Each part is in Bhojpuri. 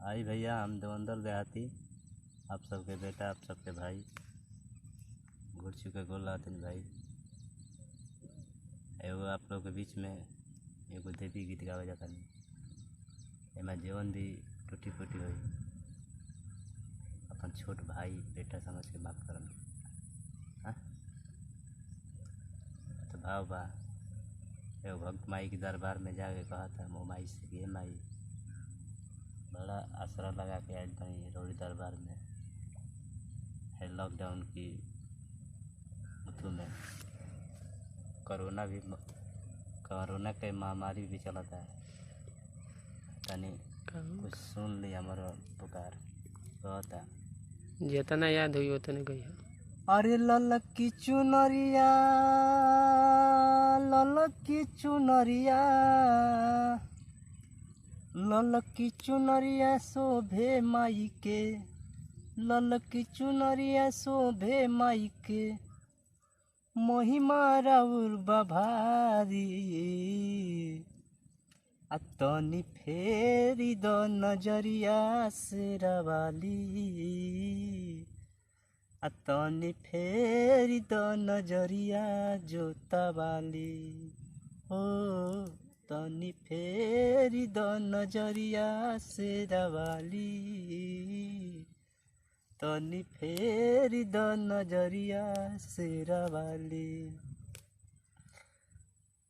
आई भैया, हम देवेंद्र देहाती, आप सबके बेटा, आप सबके भाई घुट चुके गोल लातिन भाई। एगो आप लोग के बीच में एगो देवी गीत गावे जाता नहीं, एमा जीवन भी टूटी फूटी हुई, अपन छोट भाई बेटा समझ के माफ करन। हाँ, तो भाव बा, एगो भक्त माई के दरबार में जाके कहा था मो माई से कि माई, बड़ा आसरा लगा के आयल बनी रोड़ी दरबार में, है लॉकडाउन की मुथु में कोरोना के महामारी भी चलता है, तनी कुछ सुन ली हमारा पुकार कहता। जितना याद हुई उतने कही। अरे ललकी चुनरिया, ललकी चुनरिया, ललकी चुनरिया शोभे माई के, ललकी चुनरिया शोभे माई के, महिमा राउर बभारी, तनी फेरी द नजरिया शेरावाली, तनी फेरी द नजरिया जोतावाली, हो तनी फेरी द नजरिया शेरावाली, तनी फेरी द नजरिया शेरावाली।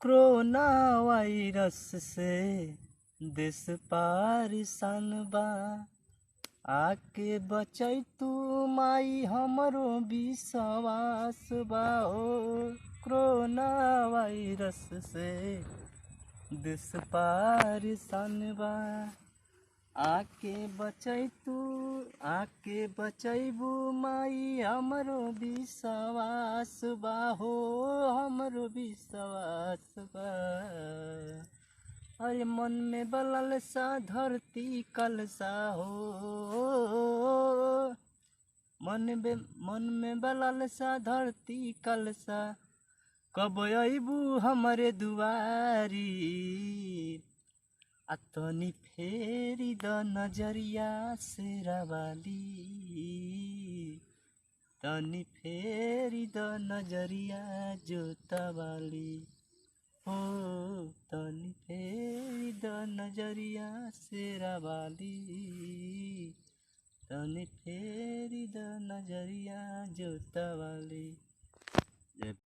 कोरोना वायरस से देश पारिसान बा, आके बचै तू माई हमरो विश्वास बा। हो कोरोना वायरस से देश पारिसान बा, आके बचै तू, आके बचैबू माई हमरो विश्वास बा। हो हमरो विश्वास बा। अरे मन में बलल सा धरती कलसा, हो मन में बलल सा धरती कलसा, कब अइबू हमरे दुआरी, तनी फेरी द नजरिया शेरावाली, तनी फेरी द नजरिया जोतावाली, हो तनी फेरी द नजरिया शेरावाली, तनी फेरी द नजरिया जोतावाली।